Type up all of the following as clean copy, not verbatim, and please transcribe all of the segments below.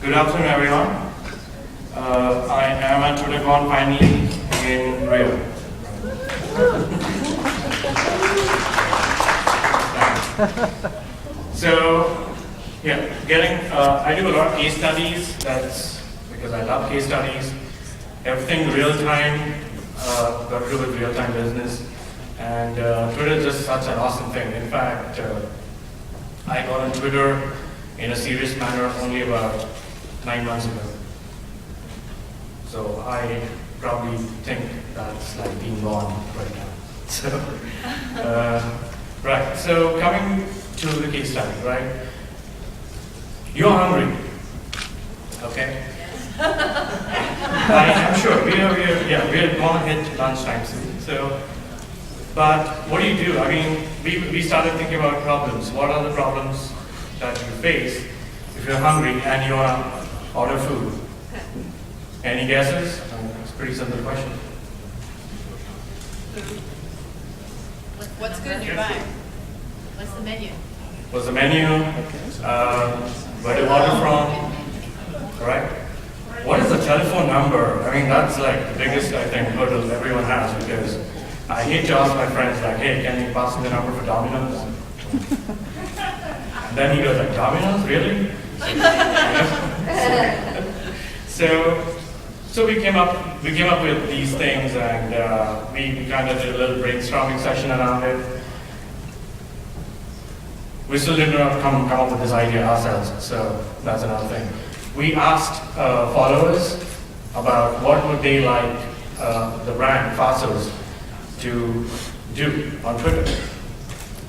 Good afternoon, everyone. I am at Twtrcon finally in Rio. So, yeah, I do a lot of case studies. That's because I love case studies. Everything real time, got to do with real time business. And Twitter is just such an awesome thing. In fact, I got on Twitter in a serious manner only about 9 months ago. So I probably think that's like being born right now. So, right, so coming to the case study, right? You're hungry, okay? I am sure, we're gonna hit lunchtime soon. So, but what do? I mean, we started thinking about problems. What are the problems that you face if you're hungry and you want to order food? Any guesses? It's a pretty simple question. What's good nearby? What's the menu? What's the menu? Where to order from? Right? What is the telephone number? I mean, that's like the biggest, I think, hurdle everyone has, because I hate to ask my friends, like, hey, can you pass me the number for Domino's? And then he goes like, Domino's? Really? So we came up with these things, and we kind of did a little brainstorming session around it. We still did not come up with this idea ourselves, so that's another thing. We asked followers about what would they like the brand Fasos to do on Twitter.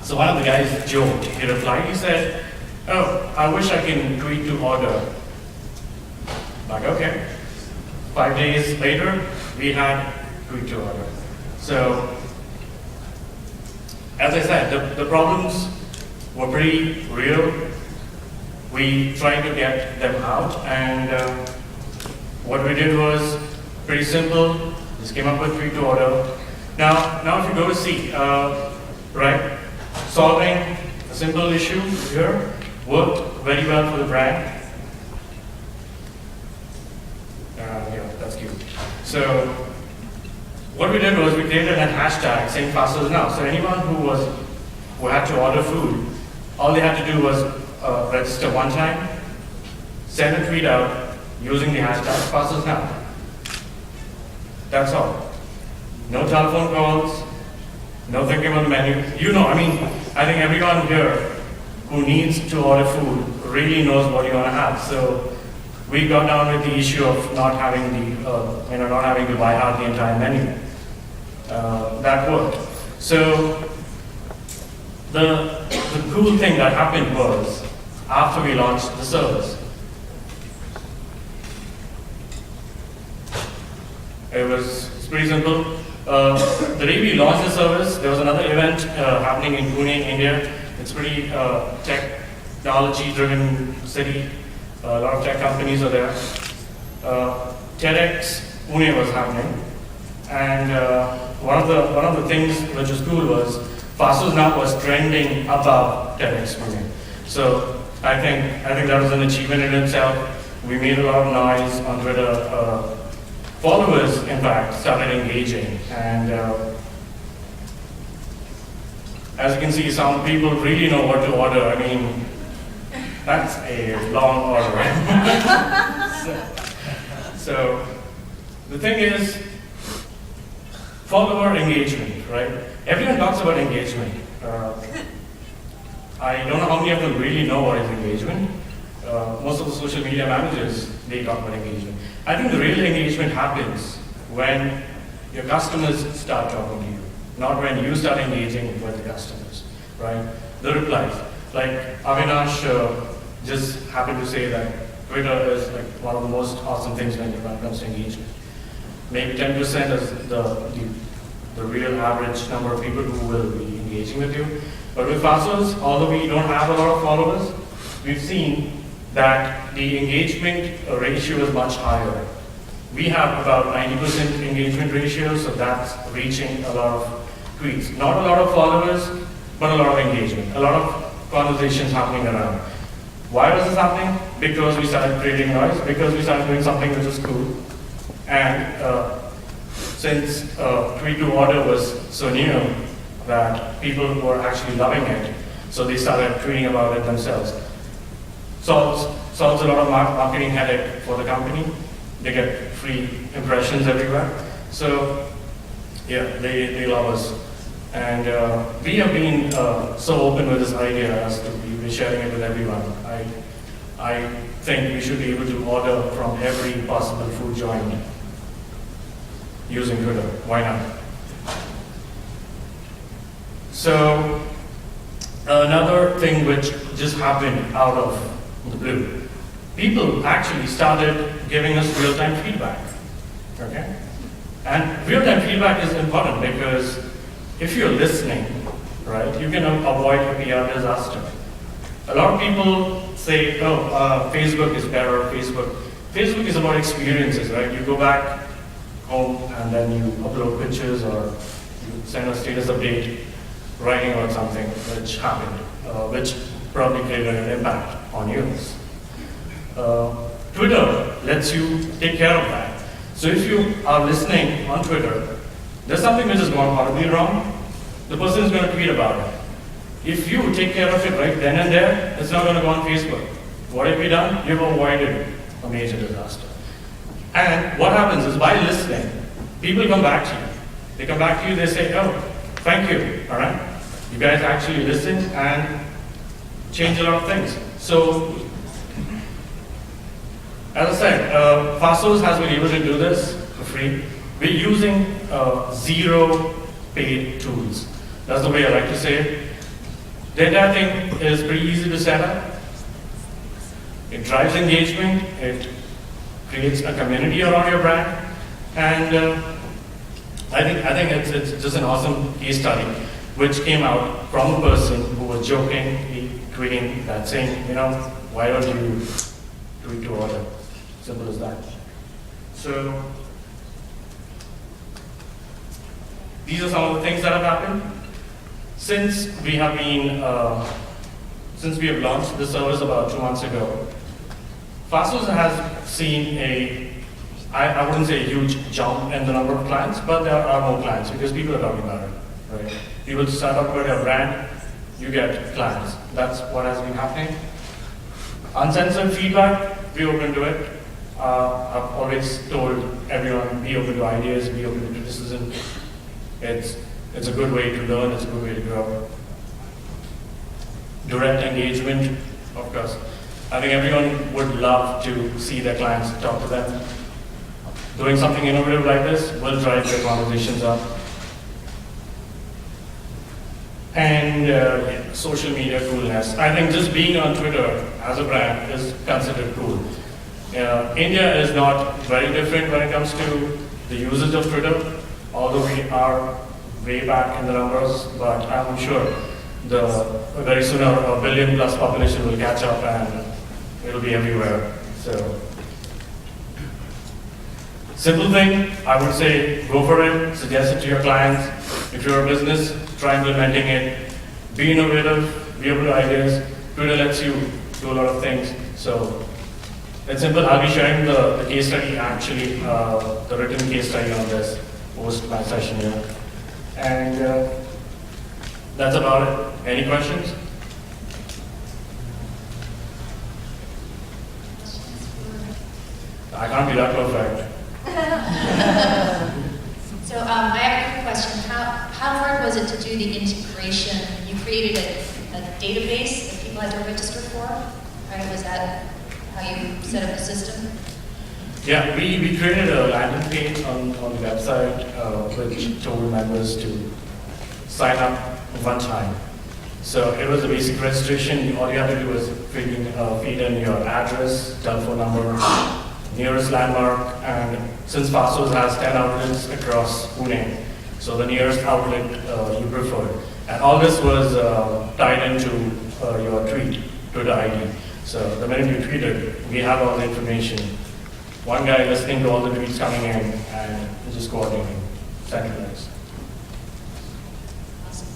So one of the guys joked, he replied, he said, oh, I wish I can tweet to order. Like, okay. 5 days later, we had tweet to order. So, as I said, the problems were pretty real. We tried to get them out, and what we did was pretty simple. Just came up with tweet to order. Now if you go to see, right, solving a simple issue here worked very well for the brand. Yeah, that's cute. So what we did was we created a hashtag saying Fasos now. So anyone who had to order food, all they had to do was register one time, send a tweet out using the hashtag Fasos now. That's all. No telephone calls, no thinking about the menu. I think everyone here who needs to order food really knows what you want to have. So we got down with the issue of not having to buy out the entire menu. That worked. So the cool thing that happened was after we launched the service, it's pretty simple. The day we launched the service, there was another event happening in Pune, India. It's pretty technology-driven city. A lot of tech companies are there. TEDx Pune was happening, and one of the things which was cool was Fasos now was trending above TEDx Pune. So I think that was an achievement in itself. We made a lot of noise on Twitter. Followers, in fact, started engaging, and as you can see, some people really know what to order. I mean, that's a long order, right? so the thing is, follower engagement, right? Everyone talks about engagement. I don't know how many of them really know what is engagement. Most of the social media managers, they talk about engagement. I think the real engagement happens when your customers start talking to you, not when you start engaging with the customers, right? The replies. Like Avinash just happened to say that Twitter is like one of the most awesome things when it comes to engagement. Maybe 10% is the real average number of people who will be engaging with you. But with Fasos, although we don't have a lot of followers, we've seen that the engagement ratio is much higher. We have about 90% engagement ratio, so that's reaching a lot of tweets. Not a lot of followers, but a lot of engagement, a lot of conversations happening around. Why was this happening? Because we started creating noise, because we started doing something which was cool. And since tweet to order was so new that people were actually loving it, so they started tweeting about it themselves. Solves a lot of marketing headache for the company. They get free impressions everywhere. So yeah, they love us. And we have been so open with this idea as to be sharing it with everyone. I think we should be able to order from every possible food joint using Twitter. Why not? So another thing which just happened out of the blue, people actually started giving us real-time feedback. Okay? And real-time feedback is important because if you're listening, right, you can avoid a PR disaster. A lot of people say, oh, Facebook is better, Facebook is about experiences, right? You go back home and then you upload pictures or you send a status update writing about something which happened, which probably created an impact on you. Twitter lets you take care of that. So if you are listening on Twitter, there's something which has gone horribly wrong, the person is going to tweet about it. If you take care of it right then and there, it's not going to go on Facebook. What have you done? You've avoided a major disaster. And what happens is by listening, people come back to you. They come back to you, they say, oh, thank you, all right? You guys actually listened and changed a lot of things. So, as I said, Fasos has been able to do this for free. We're using 0 paid tools. That's the way I like to say it. The entire thing is pretty easy to set up. It drives engagement. It creates a community around your brand. And I think it's just an awesome case study, which came out from a person who was joking, tweeting that saying, you know, why don't you tweet to order? Simple as that. So these are some of the things that have happened. Since we have launched the service about 2 months ago, Fasos has seen I wouldn't say a huge jump in the number of clients, but there are more clients because people are talking about it, right? People start up with a brand, you get clients. That's what has been happening. Uncensored feedback, be open to it. I've always told everyone, be open to ideas, be open to criticism. It's a good way to learn, it's a good way to grow. Direct engagement, of course. I think everyone would love to see their clients talk to them. Doing something innovative like this will drive their conversations up. And social media coolness. I think just being on Twitter as a brand is considered cool. India is not very different when it comes to the usage of Twitter, although we are way back in the numbers, but I'm sure very soon a billion plus population will catch up and it'll be everywhere. So, simple thing, I would say go for it, suggest it to your clients. If you're a business, try implementing it. Be innovative, be open to ideas. Twitter lets you do a lot of things. So it's simple. I'll be sharing the case study, actually, the written case study on this post my session here. And that's about it. Any questions? I can't be that perfect. So I have a quick question. How hard was it to do the integration? You created a database that people had to register for, right? Was that how you set up the system? Yeah, we created a landing page on the website which told members to sign up one time. So it was a basic registration. All you have to do was feed in your address, telephone number, nearest landmark, and since Fasos has 10 outlets across Pune, so the nearest outlet you preferred. And all this was tied into your Twitter ID. So the minute you tweeted, we have all the information. One guy listening to all the tweets coming in and just coordinating, centralized. Awesome.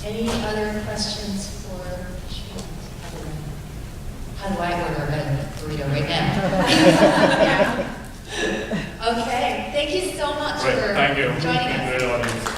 Any other questions for Shrinath? it right now. Okay, thank you so much Right, for thank you. joining us. Great audience.